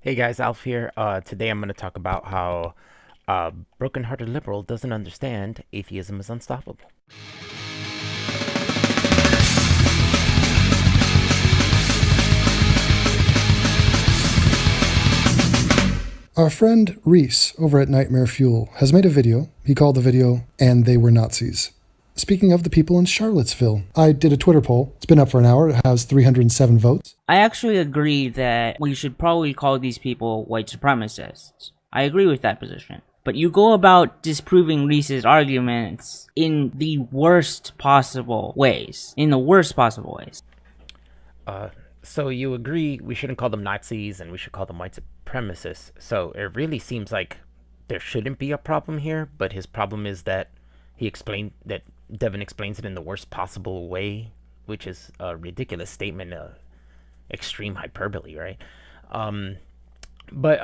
Hey guys, Alf here. Today I'm going to talk about how a broken-hearted liberal doesn't understand atheism is unstoppable. Our friend Reese over at Nightmare Fuel has made a video. He called the video, "And They Were Nazis." Speaking of the people in Charlottesville, I did a Twitter poll. It's been up for an hour. It has 307 votes. I actually agree that we should probably call these people white supremacists. I agree with that position. But you go about disproving Reese's arguments in the worst possible ways. So you agree we shouldn't call them Nazis and we should call them white supremacists. So it really seems like there shouldn't be a problem here, but his problem is that Devin explains it in the worst possible way, which is a ridiculous statement, extreme hyperbole, right? Um, but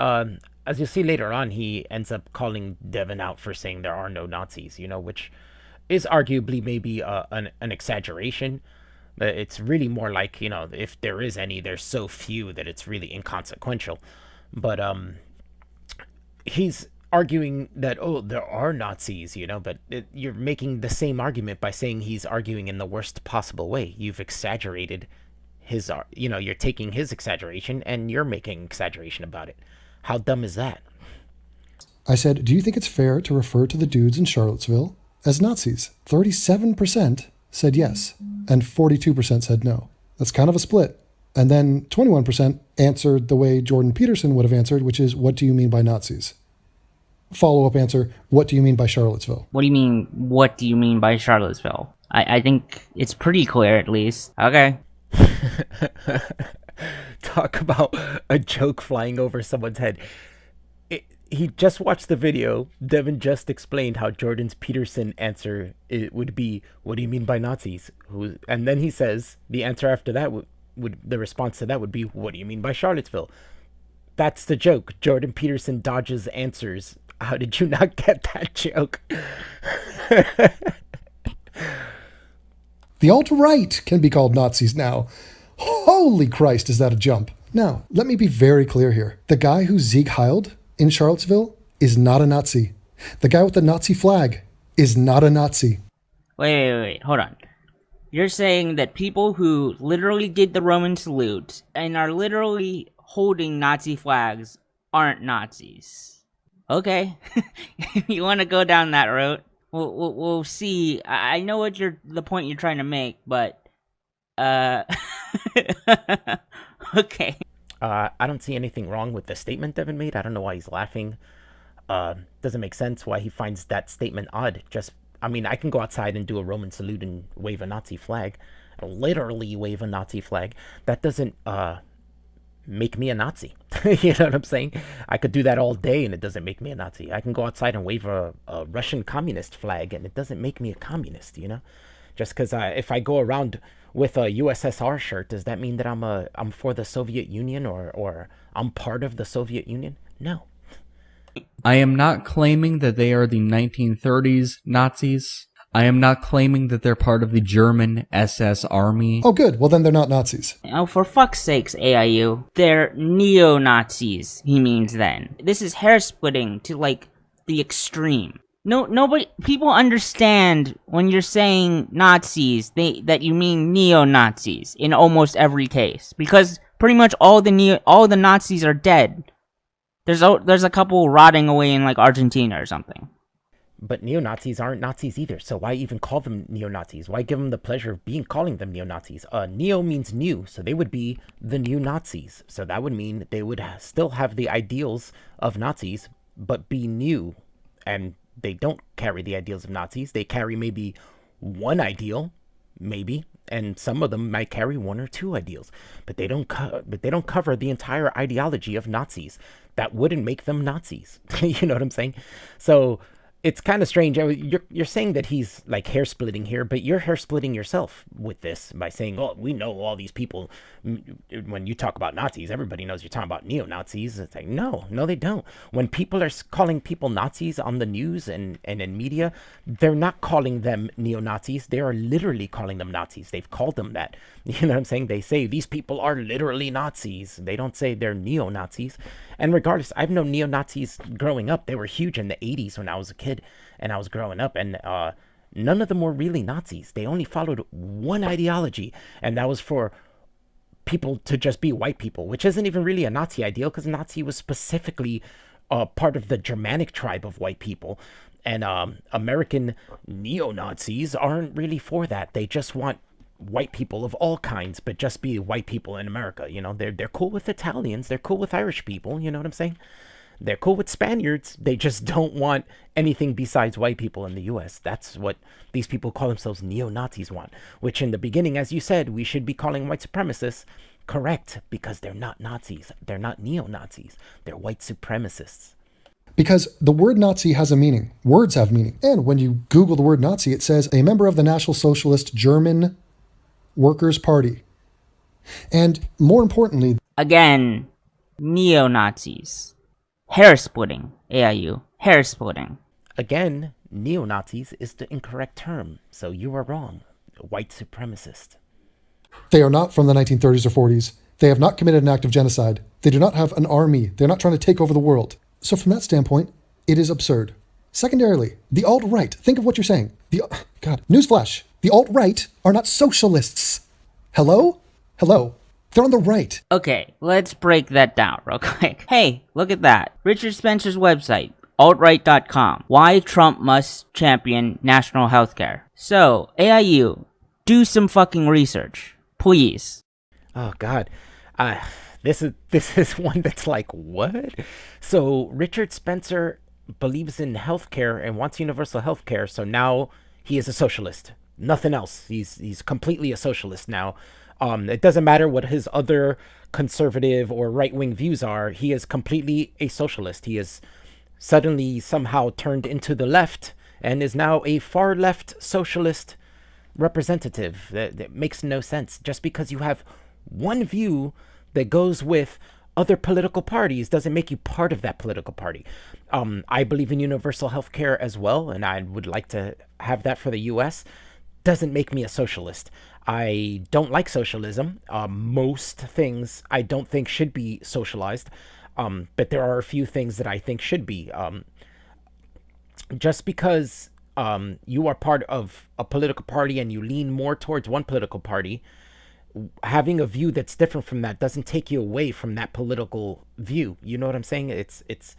as you'll see later on, he ends up calling Devin out for saying there are no Nazis, which is arguably maybe an exaggeration. But it's really more like, if there is any, there's so few that it's really inconsequential. But he's arguing that, oh, there are Nazis, but you're making the same argument by saying he's arguing in the worst possible way. You've exaggerated you're taking his exaggeration and you're making exaggeration about it. How dumb is that? I said, "Do you think it's fair to refer to the dudes in Charlottesville as Nazis?" 37% said yes, and 42% said no. That's kind of a split. And then 21% answered the way Jordan Peterson would have answered, which is, "What do you mean by Nazis?" Follow-up answer, "What do you mean by Charlottesville?" What do you mean by Charlottesville? I think it's pretty clear at least. Okay. Talk about a joke flying over someone's head. He just watched the video. Devin just explained how Jordan's Peterson answer it would be, "What do you mean by Nazis?" And then he says the answer after that would the response to that would be, "What do you mean by Charlottesville?" That's the joke. Jordan Peterson dodges answers. How did you not get that joke? The alt-right can be called Nazis now. Holy Christ, is that a jump? Now, let me be very clear here. The guy who Sieg heiled in Charlottesville is not a Nazi. The guy with the Nazi flag is not a Nazi. Wait, hold on. You're saying that people who literally did the Roman salute and are literally holding Nazi flags aren't Nazis. Okay. If you want to go down that route, we'll see. I know the point you're trying to make, but okay. I don't see anything wrong with the statement Devin made. I don't know why he's laughing. Doesn't make sense why he finds that statement odd. I can go outside and do a Roman salute and wave a Nazi flag, literally wave a Nazi flag. That doesn't make me a Nazi. You know what I'm saying? I could do that all day and it doesn't make me a Nazi. I can go outside and wave a Russian communist flag and it doesn't make me a communist, Just because if I go around with a USSR shirt, does that mean that I'm for the Soviet Union or I'm part of the Soviet Union? No. I am not claiming that they are the 1930s Nazis. I am not claiming that they're part of the German SS army. Oh, good. Well, then they're not Nazis. Oh, for fuck's sakes, AIU. They're neo-Nazis, he means then. This is hair-splitting to, the extreme. Nobody, people understand when you're saying Nazis, that you mean neo-Nazis in almost every case. Because pretty much all the Nazis are dead. There's a couple rotting away in, Argentina or something. But neo-Nazis aren't Nazis either, so why even call them neo-Nazis? Why give them the pleasure of calling them neo-Nazis? Neo means new, so they would be the new Nazis. So that would mean they would still have the ideals of Nazis, but be new. And they don't carry the ideals of Nazis. They carry maybe one ideal, maybe, and some of them might carry one or two ideals, but they don't cover the entire ideology of Nazis. That wouldn't make them Nazis. You know what I'm saying? So it's kind of strange. You're saying that he's like hair splitting here, but you're hair splitting yourself with this by saying, "Oh, we know all these people." When you talk about Nazis, everybody knows you're talking about neo Nazis. It's like, no, they don't. When people are calling people Nazis on the news and in media, they're not calling them neo Nazis. They are literally calling them Nazis. They've called them that. You know what I'm saying? They say these people are literally Nazis. They don't say they're neo Nazis. And regardless, I've known neo Nazis growing up. They were huge in the 80s when I was a kid and I was growing up. And none of them were really Nazis. They only followed one ideology, and that was for people to just be white people, which isn't even really a Nazi ideal, because Nazi was specifically part of the Germanic tribe of white people. And American neo-Nazis aren't really for that. They just want white people of all kinds, but just be white people in America. You know, they're cool with Italians. They're cool with Irish people. You know what I'm saying? They're cool with Spaniards. They just don't want anything besides white people in the U.S. That's what these people call themselves neo-Nazis want, which in the beginning, as you said, we should be calling white supremacists. Correct, because they're not Nazis. They're not neo-Nazis. They're white supremacists. Because the word Nazi has a meaning. Words have meaning. And when you Google the word Nazi, it says a member of the National Socialist German Workers' Party. And more importantly, Again, neo-Nazis. Hair splitting, AIU. Hair splitting. Again, neo-Nazis is the incorrect term, so you are wrong. White supremacist. they are not from the 1930s or 40s. They have not committed an act of genocide. They do not have an army. They're not trying to take over the world. So from that standpoint, it is absurd. Secondarily, the alt-right. Think of what you're saying. Newsflash. The alt-right are not socialists. Hello? They're on the right. Okay, let's break that down real quick. Hey, look at that. Richard Spencer's website, altright.com. Why Trump must champion national healthcare. So, AIU, do some fucking research, please. Oh God, this is one that's like, what? So Richard Spencer believes in healthcare and wants universal healthcare. So now he is a socialist. Nothing else. He's completely a socialist now. It doesn't matter what his other conservative or right-wing views are. He is completely a socialist. He is suddenly somehow turned into the left and is now a far-left socialist representative. That makes no sense. Just because you have one view that goes with other political parties doesn't make you part of that political party. I believe in universal health care as well, and I would like to have that for the U.S. Doesn't make me a socialist. I don't like socialism. Most things I don't think should be socialized, but there are a few things that I think should be. Just because you are part of a political party and you lean more towards one political party, having a view that's different from that doesn't take you away from that political view. You know what I'm saying? It's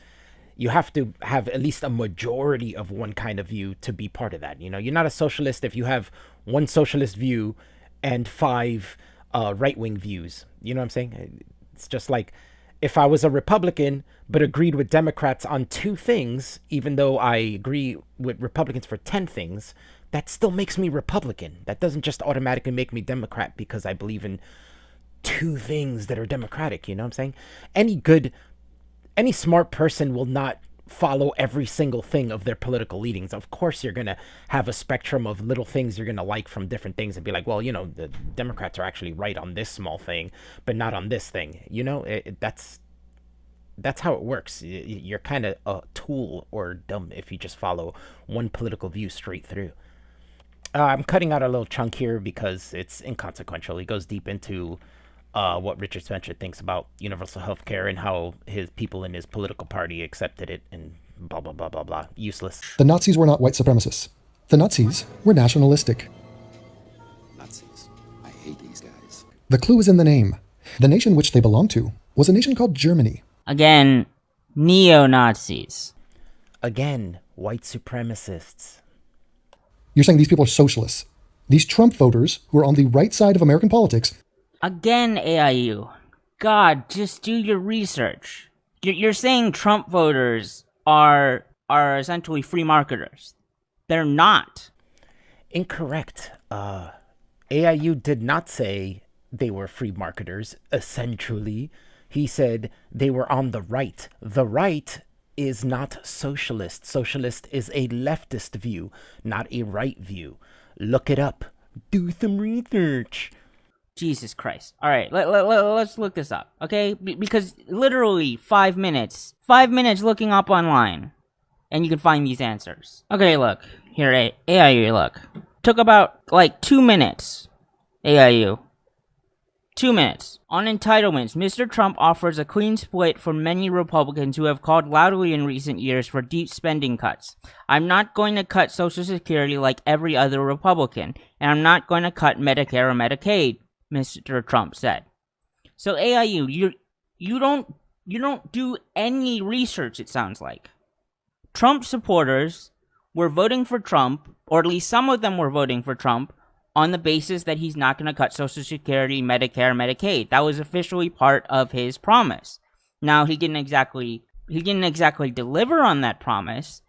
you have to have at least a majority of one kind of view to be part of that. You know, you're not a socialist if you have one socialist view and 5 right-wing views. You know what I'm saying? It's just like if I was a Republican but agreed with Democrats on 2 things, even though I agree with Republicans for 10 things, that still makes me Republican. That doesn't just automatically make me Democrat because I believe in 2 things that are democratic. You know what I'm saying? Any smart person will not follow every single thing of their political leanings. Of course, you're going to have a spectrum of little things you're going to like from different things and be like, well, you know, the Democrats are actually right on this small thing, but not on this thing. You know, that's how it works. You're kind of a tool or dumb if you just follow one political view straight through. I'm cutting out a little chunk here because it's inconsequential. He goes deep into what Richard Spencer thinks about universal health care and how his people in his political party accepted it and blah, blah, blah, blah, blah. Useless. The Nazis were not white supremacists. The Nazis were nationalistic. Nazis. I hate these guys. The clue is in the name. The nation which they belonged to was a nation called Germany. Again, neo-Nazis. Again, white supremacists. You're saying these people are socialists. These Trump voters who are on the right side of American politics. Again, AIU. God, just do your research. You're saying Trump voters are essentially free marketers. They're not. Incorrect. AIU did not say they were free marketers, essentially. He said they were on the right. The right is not socialist. Socialist is a leftist view, not a right view. Look it up. Do some research. Jesus Christ. All right, let's look this up, okay? Because literally 5 minutes. 5 minutes looking up online. And you can find these answers. Okay, look. Here, AIU, look. Took about, 2 minutes. AIU. 2 minutes. On entitlements, Mr. Trump offers a clean split for many Republicans who have called loudly in recent years for deep spending cuts. I'm not going to cut Social Security like every other Republican, and I'm not going to cut Medicare or Medicaid, Mr. Trump said. So AIU, you don't do any research, it sounds like. Trump supporters were voting for Trump, or at least some of them were voting for Trump, on the basis that he's not going to cut Social Security, Medicare, Medicaid. That was officially part of his promise. Now, he didn't exactly deliver on that promise,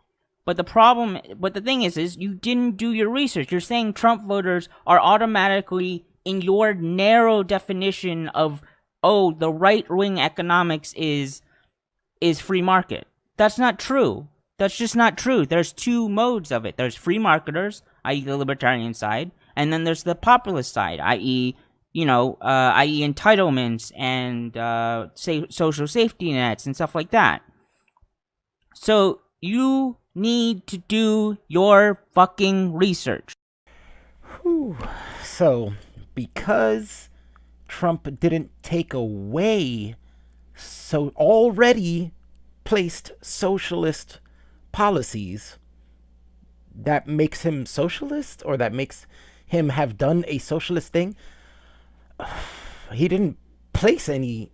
but the thing is you didn't do your research. You're saying Trump voters are automatically, in your narrow definition of, the right-wing economics is free market. That's not true. That's just not true. There's two modes of it. There's free marketers, i.e. the libertarian side, and then there's the populist side, i.e., entitlements and social safety nets and stuff like that. So you need to do your fucking research. Whew. So, because Trump didn't take away already placed socialist policies, that makes him socialist, or that makes him have done a socialist thing? He didn't place any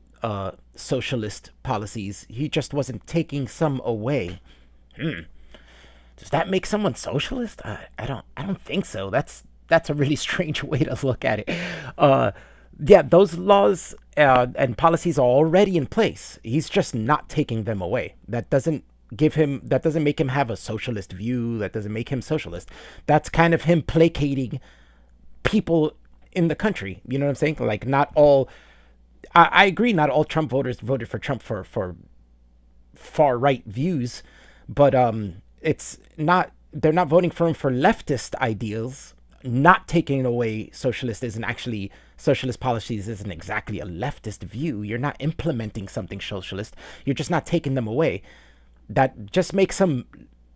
socialist policies. He just wasn't taking some away. Does that make someone socialist? I don't think so. That's a really strange way to look at it. Yeah, those laws and policies are already in place. He's just not taking them away. That doesn't make him have a socialist view. That doesn't make him socialist. That's kind of him placating people in the country. You know what I'm saying? Like, not all, I agree, not all Trump voters voted for Trump for far right views, but they're not voting for him for leftist ideals. Not taking away socialist policies isn't exactly a leftist view. You're not implementing something socialist. You're just not taking them away. That just makes him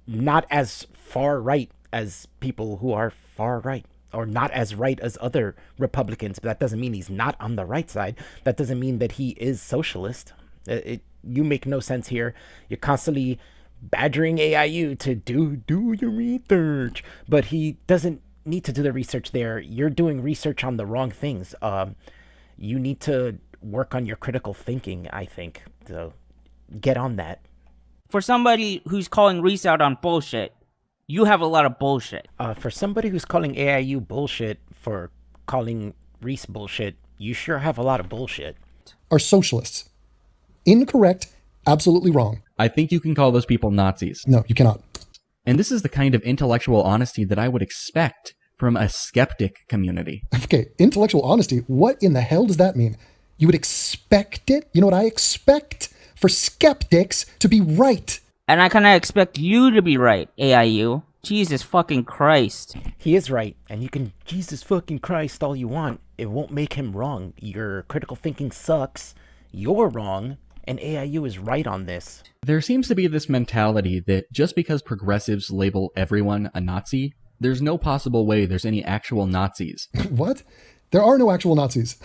not as far right as people who are far right, or not as right as other Republicans. But that doesn't mean he's not on the right side. That doesn't mean that he is socialist. You make no sense here. You're constantly badgering AIU to do your research, but he doesn't need to do the research there. You're doing research on the wrong things. You need to work on your critical thinking, I think. So get on that. For somebody who's calling Reese out on bullshit, you have a lot of bullshit. For somebody who's calling AIU bullshit for calling Reese bullshit, you sure have a lot of bullshit. Are socialists. Incorrect, absolutely wrong. I think you can call those people Nazis. No, you cannot. And this is the kind of intellectual honesty that I would expect from a skeptic community. Okay, intellectual honesty, what in the hell does that mean? You would expect it? You know what I expect? For skeptics to be right. And I kind of expect you to be right, AIU. Jesus fucking Christ. He is right, and you can Jesus fucking Christ all you want. It won't make him wrong. Your critical thinking sucks. You're wrong, and AIU is right on this. There seems to be this mentality that just because progressives label everyone a Nazi, there's no possible way there's any actual Nazis. What? There are no actual Nazis.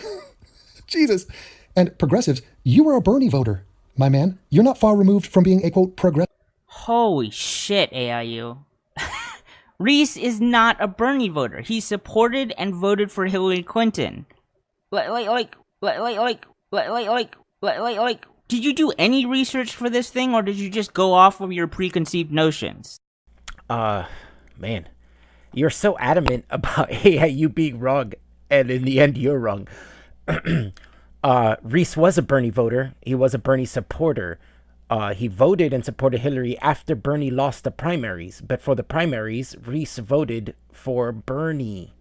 Jesus. And progressives, you were a Bernie voter. My man, you're not far removed from being a, quote, progressive. Holy shit, AIU. Reese is not a Bernie voter. He supported and voted for Hillary Clinton. Did you do any research for this thing, or did you just go off of your preconceived notions? Man, you're so adamant about AIU being wrong, and in the end, you're wrong. Reese was a Bernie voter. He was a Bernie supporter. He voted and supported Hillary after Bernie lost the primaries. But for the primaries, Reese voted for Bernie.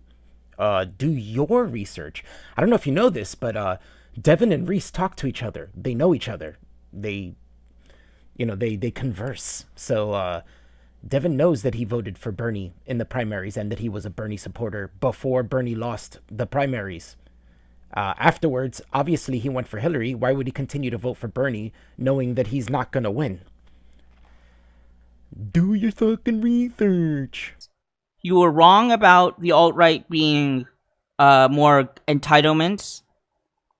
Do your research. I don't know if you know this, but Devin and Reese talk to each other. They know each other. They They converse. So Devin knows that he voted for Bernie in the primaries and that he was a Bernie supporter before Bernie lost the primaries. Afterwards, obviously, he went for Hillary. Why would he continue to vote for Bernie knowing that he's not going to win? Do your fucking research. You were wrong about the alt-right being more entitlements,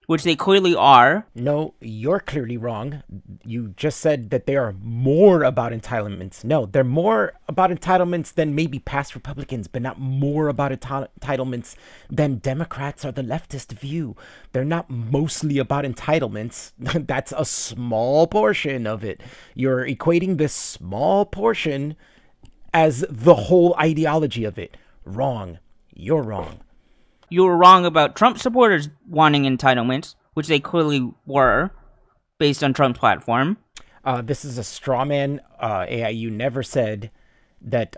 which they clearly are. No, you're clearly wrong. You just said that they are more about entitlements. No, they're more about entitlements than maybe past Republicans, but not more about entitlements than Democrats or the leftist view. They're not mostly about entitlements. That's a small portion of it. You're equating this small portion as the whole ideology of it. Wrong. You're wrong. You were wrong about Trump supporters wanting entitlements, which they clearly were, based on Trump's platform. This is a straw man. AIU never said that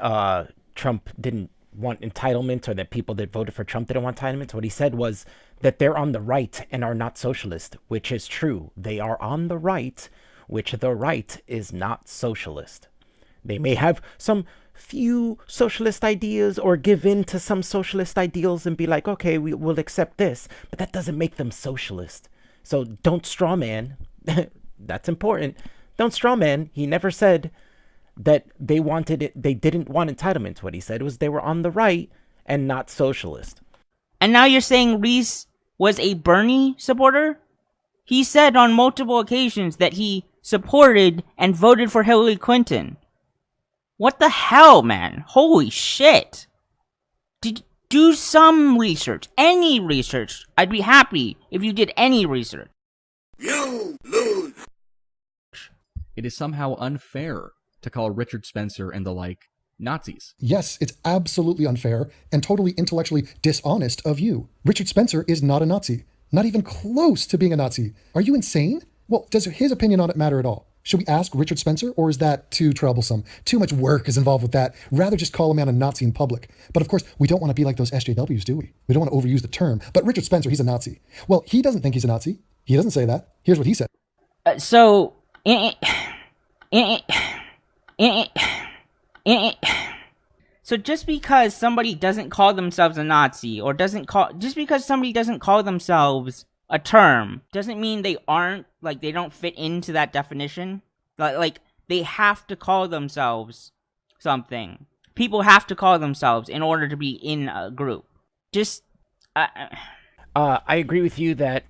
Trump didn't want entitlements or that people that voted for Trump didn't want entitlements. What he said was that they're on the right and are not socialist, which is true. They are on the right, which the right is not socialist. They may have some few socialist ideas or give in to some socialist ideals and be like, okay, we will accept this, but that doesn't make them socialist. So don't straw man. That's important. Don't straw man. He never said that they wanted it. They didn't want entitlements. What he said was they were on the right and not socialist. And now you're saying Reese was a Bernie supporter? He said on multiple occasions that he supported and voted for Hillary Clinton. What the hell, man? Holy shit. Do some research. Any research. I'd be happy if you did any research. You lose. It is somehow unfair to call Richard Spencer and the like Nazis. Yes, it's absolutely unfair and totally intellectually dishonest of you. Richard Spencer is not a Nazi. Not even close to being a Nazi. Are you insane? Well, does his opinion on it matter at all? Should we ask Richard Spencer, or is that too troublesome? Too much work is involved with that. Rather just call a man a Nazi in public. But of course, we don't want to be like those SJWs, do we? We don't want to overuse the term. But Richard Spencer, he's a Nazi. Well, he doesn't think he's a Nazi. He doesn't say that. Here's what he said. So just because somebody doesn't call themselves a Nazi, or just because somebody doesn't call themselves a term, doesn't mean they aren't, like, they don't fit into that definition. Like they have to call themselves something. People have to call themselves in order to be in a group. I agree with you that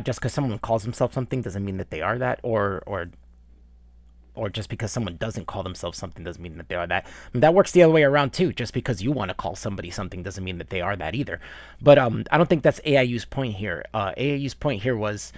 just because someone calls himself something doesn't mean that they are that, or just because someone doesn't call themselves something doesn't mean that they are that. I mean, that works the other way around too. Just because you want to call somebody something doesn't mean that they are that either. But I don't think that's AIU's point here. AIU's point here was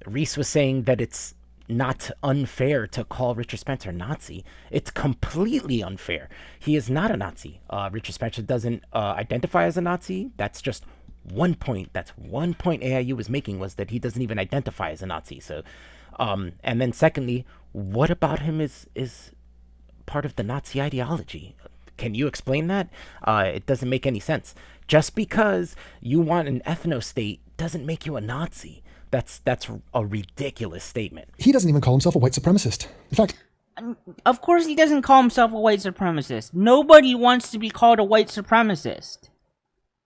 Reese was saying that it's not unfair to call Richard Spencer Nazi. It's completely unfair. He is not a Nazi. Richard Spencer doesn't identify as a Nazi. That's just one point. That's one point AIU was making, was that he doesn't even identify as a Nazi. So, and then secondly, what about him is part of the Nazi ideology? Can you explain that? It doesn't make any sense. Just because you want an ethno-state doesn't make you a Nazi. That's a ridiculous statement. He doesn't even call himself a white supremacist. In fact, of course he doesn't call himself a white supremacist. Nobody wants to be called a white supremacist.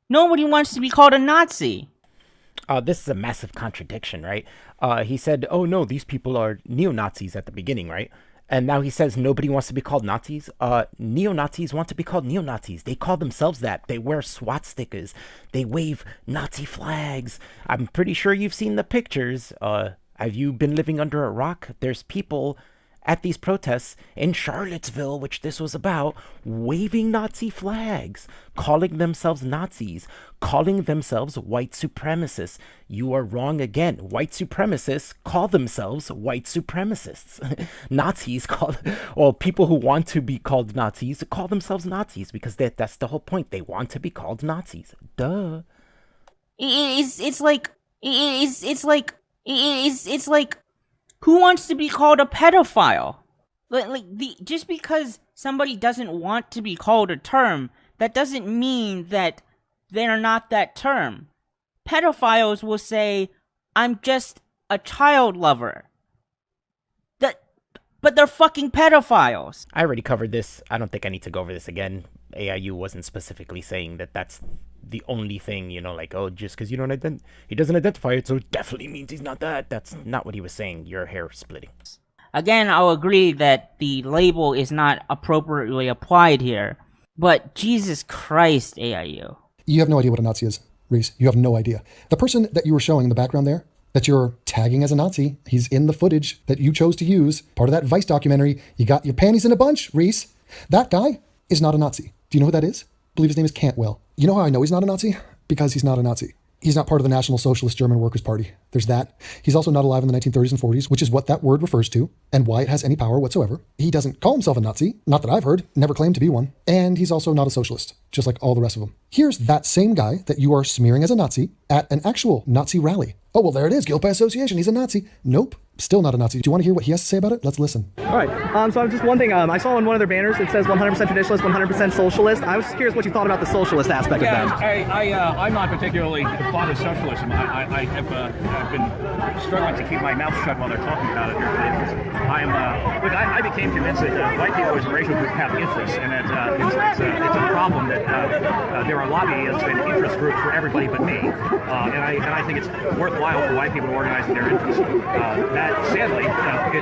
Nobody wants to be called a Nazi. This is a massive contradiction, right? He said, oh no, these people are neo-Nazis at the beginning, right? And now he says nobody wants to be called Nazis. Neo-Nazis want to be called neo-Nazis. They call themselves that. They wear swastikas. They wave Nazi flags. I'm pretty sure you've seen the pictures. Have you been living under a rock? There's people at these protests in Charlottesville, which this was about, waving Nazi flags, calling themselves Nazis, calling themselves white supremacists. You are wrong again. White supremacists call themselves white supremacists. Nazis people who want to be called Nazis call themselves Nazis because that's the whole point. They want to be called Nazis. Duh. It's like who wants to be called a pedophile? Just because somebody doesn't want to be called a term, that doesn't mean that they're not that term. Pedophiles will say, I'm just a child lover. but they're fucking pedophiles. I already covered this. I don't think I need to go over this again. AIU wasn't specifically saying that that's the only thing, like, oh, just because he doesn't identify it, so it definitely means he's not that. That's not what he was saying. You're hair splitting. Again, I'll agree that the label is not appropriately applied here, but Jesus Christ, AIU. You have no idea what a Nazi is, Reese. You have no idea. The person that you were showing in the background there, that you're tagging as a Nazi, he's in the footage that you chose to use, part of that Vice documentary. You got your panties in a bunch, Reese. That guy is not a Nazi. Do you know who that is? I believe his name is Cantwell. You know how I know he's not a Nazi? Because he's not a Nazi. He's not part of the National Socialist German Workers' Party. There's that. He's also not alive in the 1930s and 40s, which is what that word refers to and why it has any power whatsoever. He doesn't call himself a Nazi, not that I've heard, never claimed to be one. And he's also not a socialist, just like all the rest of them. Here's that same guy that you are smearing as a Nazi at an actual Nazi rally. Oh, well, there it is. Guilt by association. He's a Nazi. Nope. Still not a Nazi. Do you want to hear what he has to say about it? Let's listen. All right. So just one thing. I saw on one of their banners it says 100% traditionalist, 100% socialist. I was just curious what you thought about the socialist aspect of that. I'm not particularly fond of socialism. I have been struggling to keep my mouth shut while they're talking about it here today. I became convinced that white people as a racial group have interests, and that it's a problem that there are lobbyists and interest groups for everybody but me. And I think it's worthwhile for white people to organize in their interests. That sadly,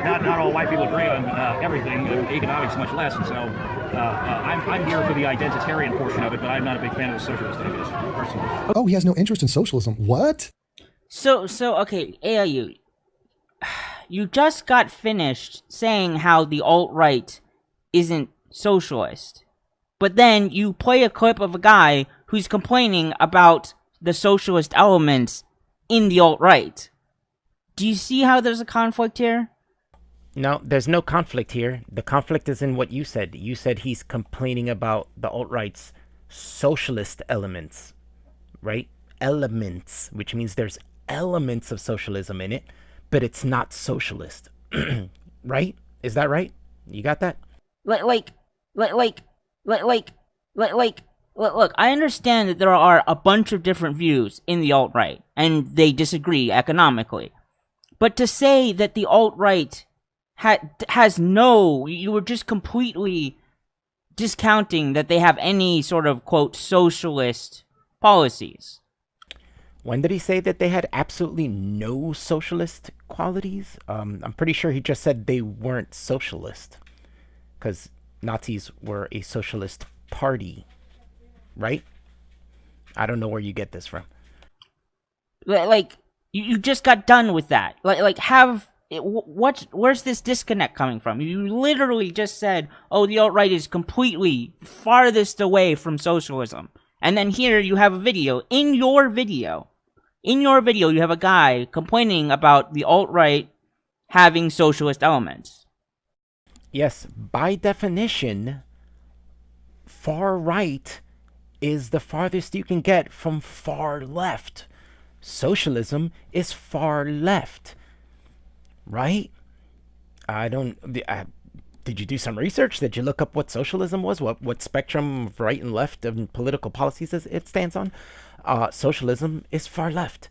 not all white people agree on everything, economics much less, and so I'm here for the identitarian portion of it, but I'm not a big fan of the socialist ideas, personally. Oh, he has no interest in socialism. What? So okay, AIU, you just got finished saying how the alt-right isn't socialist, but then you play a clip of a guy who's complaining about the socialist elements in the alt-right. Do you see how there's a conflict here? No, there's no conflict here. The conflict is in what you said. You said he's complaining about the alt-right's socialist elements, right? Elements, which means there's elements of socialism in it, but it's not socialist. Right? Is that right? You got that? Look, I understand that there are a bunch of different views in the alt-right, and they disagree economically. But to say that the alt-right you were just completely discounting that they have any sort of, quote, socialist policies. When did he say that they had absolutely no socialist qualities? I'm pretty sure he just said they weren't socialist, because Nazis were a socialist party, right? I don't know where you get this from. You just got done with that. Where's this disconnect coming from? You literally just said, oh, the alt-right is completely farthest away from socialism. And then here you have a video. In your video, you have a guy complaining about the alt-right having socialist elements. Yes, by definition, far right is the farthest you can get from far left. Socialism is far left, right? Did you do some research? Did you look up what socialism was? What spectrum of right and left of political policies it stands on? Socialism is far left.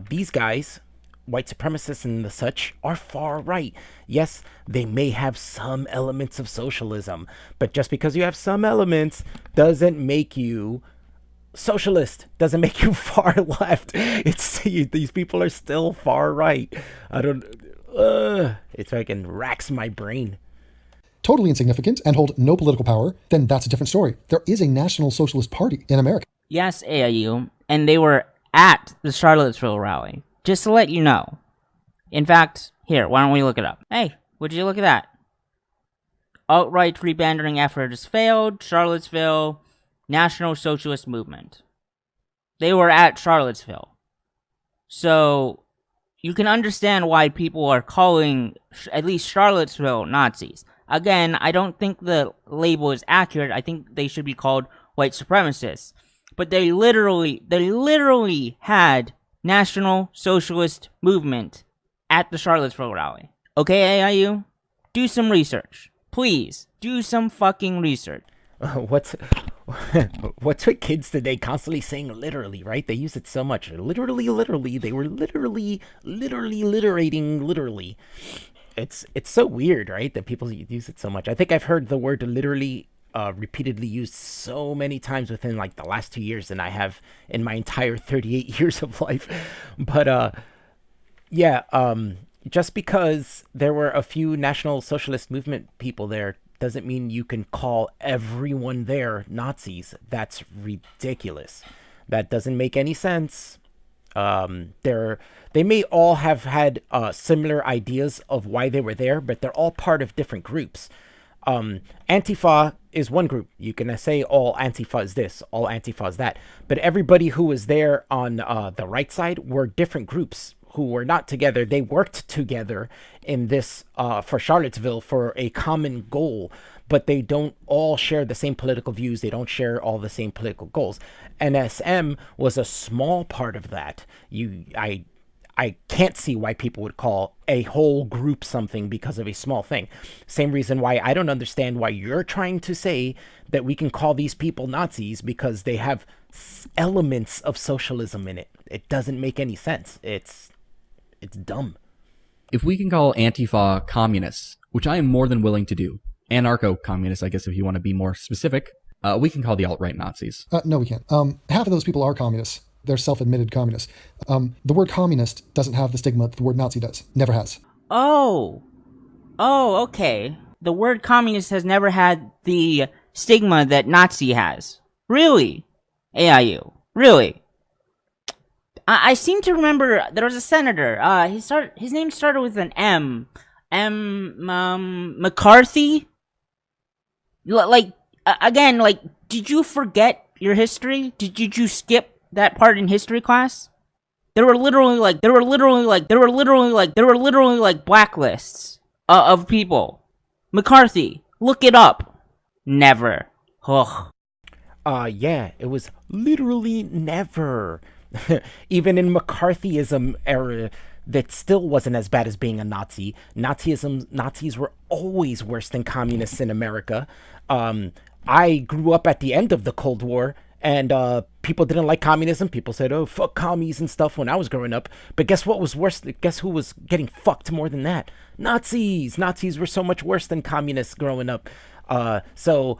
These guys, white supremacists and the such, are far right. Yes, they may have some elements of socialism, but just because you have some elements doesn't make you socialist, doesn't make you far left. These people are still far right. It fucking racks my brain. Totally insignificant and hold no political power, then that's a different story. There is a National Socialist Party in America. Yes, AIU, and they were at the Charlottesville rally. Just to let you know. In fact, here, why don't we look it up? Hey, would you look at that? Alt-right rebandering efforts failed, Charlottesville, National Socialist Movement. They were at Charlottesville. So, you can understand why people are calling at least Charlottesville Nazis. Again, I don't think the label is accurate. I think they should be called white supremacists. But they literally had National Socialist Movement at the Charlottesville rally. Okay, AIU? Do some research. Please, do some fucking research. What's with kids today constantly saying literally, right? They use it so much. Literally. They were literally litterating literally. it's so weird, right? That people use it so much. I think I've heard the word literally repeatedly used so many times within like the last 2 years than I have in my entire 38 years of life. But yeah, just because there were a few National Socialist Movement people there doesn't mean you can call everyone there Nazis. That's ridiculous. That doesn't make any sense. They may all have had similar ideas of why they were there, but they're all part of different groups. Antifa is one group. You can say all Antifa is this, all Antifa is that. But everybody who was there on the right side were different groups who were not together. They worked together in this for Charlottesville for a common goal, but they don't all share the same political views. They don't share all the same political goals. NSM was a small part of that. I can't see why people would call a whole group something because of a small thing. Same reason why I don't understand why you're trying to say that we can call these people Nazis because they have elements of socialism in it. It doesn't make any sense. It's dumb. If we can call Antifa communists, which I am more than willing to do, anarcho-communists, I guess if you want to be more specific, we can call the alt-right Nazis. No, we can't. Half of those people are communists. They're self-admitted communists. The word communist doesn't have the stigma that the word Nazi does. Never has. Oh, okay. The word communist has never had the stigma that Nazi has. Really? AIU. Really? I seem to remember there was a senator. His name started with an M. McCarthy? Again, did you forget your history? Did you skip that part in history class? There were literally blacklists of people. McCarthy, look it up. Never. Ugh. Yeah, it was literally never. Even in McCarthyism era, that still wasn't as bad as being a Nazi. Nazis were always worse than communists in America. I grew up at the end of the Cold War, and people didn't like communism. People said, oh, fuck commies and stuff when I was growing up. But guess what was worse? Guess who was getting fucked more than that? Nazis. Nazis were so much worse than communists growing up. So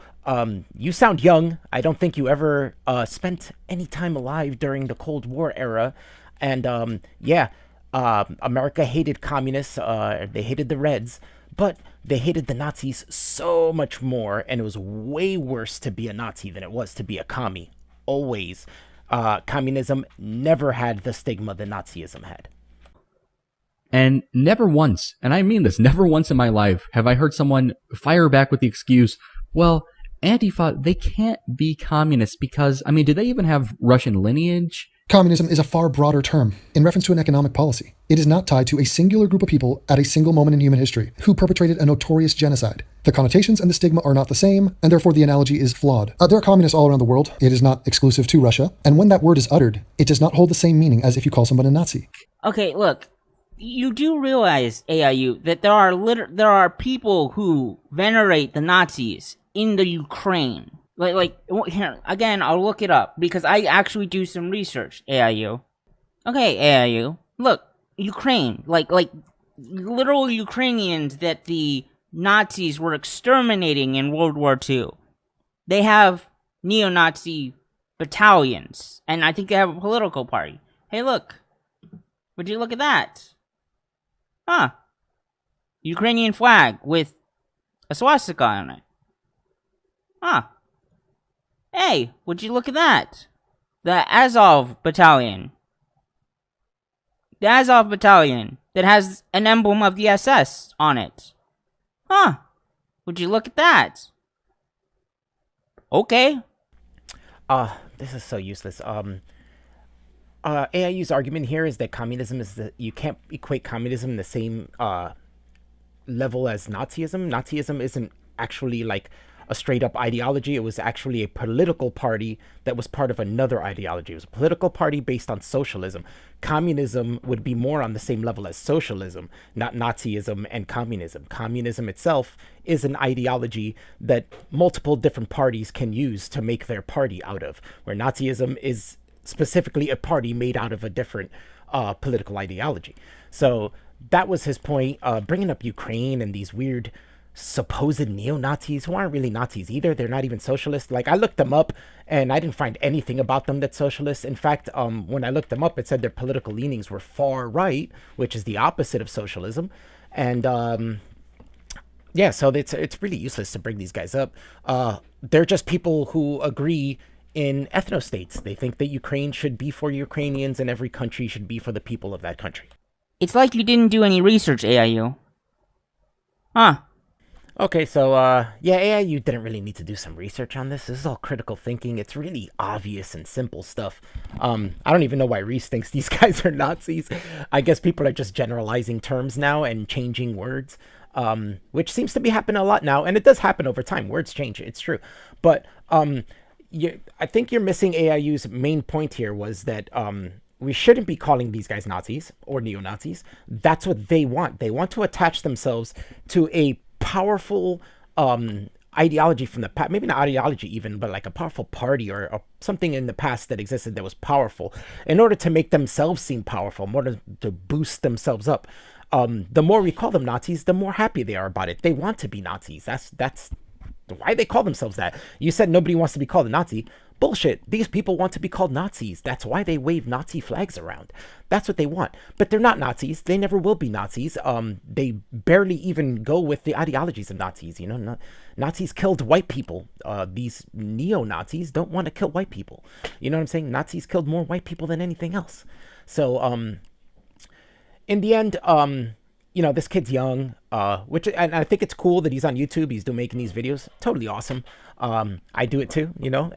you sound young. I don't think you ever spent any time alive during the Cold War era. And yeah, America hated communists. They hated the Reds. But they hated the Nazis so much more, and it was way worse to be a Nazi than it was to be a commie. Always. Communism never had the stigma that Nazism had. And never once, and I mean this, never once in my life have I heard someone fire back with the excuse, well, Antifa, they can't be communists because, I mean, do they even have Russian lineage? Communism is a far broader term in reference to an economic policy. It is not tied to a singular group of people at a single moment in human history who perpetrated a notorious genocide. The connotations and the stigma are not the same, and therefore the analogy is flawed. There are communists all around the world. It is not exclusive to Russia. And when that word is uttered, it does not hold the same meaning as if you call someone a Nazi. Okay, look. You do realize, AIU, that there are people who venerate the Nazis in the Ukraine. Here, again, I'll look it up, because I actually do some research, AIU. Okay, AIU, look, Ukraine, literal Ukrainians that the Nazis were exterminating in World War II. They have neo-Nazi battalions, and I think they have a political party. Hey, look, would you look at that? Huh. Ukrainian flag with a swastika on it. Huh. Hey, would you look at that? The Azov battalion. The Azov battalion that has an emblem of the SS on it. Huh. Would you look at that? Okay. This is so useless. AIU's argument here is that communism is you can't equate communism the same level as Nazism. Nazism isn't actually like a straight up ideology. It was actually a political party that was part of another ideology. It was a political party based on socialism. Communism would be more on the same level as socialism, not Nazism and communism. Communism itself is an ideology that multiple different parties can use to make their party out of, where Nazism is specifically a party made out of a different political ideology. So that was his point. Bringing up Ukraine and these weird supposed neo-Nazis who aren't really Nazis either. They're not even socialist. Like, I looked them up and I didn't find anything about them that's socialist. In fact, when I looked them up, it said their political leanings were far right, which is the opposite of socialism. And yeah, so it's really useless to bring these guys up. They're just people who agree in ethno-states. They think that Ukraine should be for Ukrainians and every country should be for the people of that country. It's like you didn't do any research, AIU. Huh. Okay, so, yeah, AIU didn't really need to do some research on this. This is all critical thinking. It's really obvious and simple stuff. I don't even know why Reese thinks these guys are Nazis. I guess people are just generalizing terms now and changing words, which seems to be happening a lot now. And it does happen over time. Words change. It's true. But I think you're missing AIU's main point here was that we shouldn't be calling these guys Nazis or neo-Nazis. That's what they want. They want to attach themselves to a powerful ideology from the past, maybe not ideology even, but like a powerful party or something in the past that existed that was powerful, in order to make themselves seem powerful, more to boost themselves up. The more we call them Nazis, the more happy they are about it. They want to be Nazis. That's why they call themselves that. You said nobody wants to be called a Nazi. Bullshit. These people want to be called Nazis. That's why they wave Nazi flags around. That's what they want. But they're not Nazis. They never will be Nazis. They barely even go with the ideologies of Nazis. You know, Nazis killed white people. These neo-Nazis don't want to kill white people. You know what I'm saying? Nazis killed more white people than anything else. So, in the end, you know, this kid's young, and I think it's cool that he's on YouTube. He's still making these videos. Totally awesome. I do it too, you know,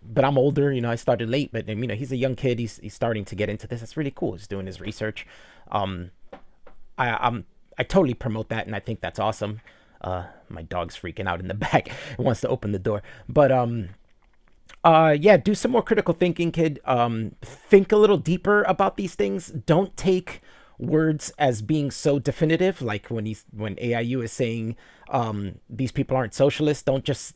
but I'm older, you know, I started late, but you know, he's a young kid. He's starting to get into this. It's really cool. He's doing his research. I totally promote that. And I think that's awesome. My dog's freaking out in the back. He wants to open the door, but, yeah, do some more critical thinking, kid. Think a little deeper about these things. Don't take words as being so definitive, like when AIU is saying these people aren't socialists. Don't just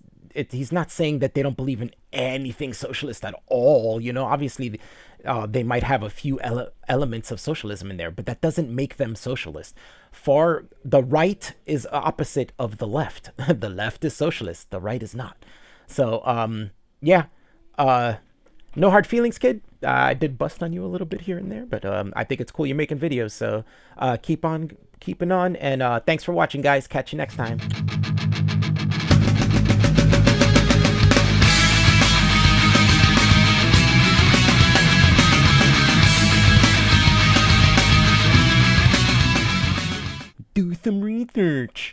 he's not saying that they don't believe in anything socialist at all. You know, obviously they might have a few elements of socialism in there, but that doesn't make them socialist. For the right is opposite of the left. The left is socialist, the right is not. So yeah, no hard feelings, kid. I did bust on you a little bit here and there, but I think it's cool you're making videos. So keep on keeping on, and thanks for watching, guys. Catch you next time. Do some research.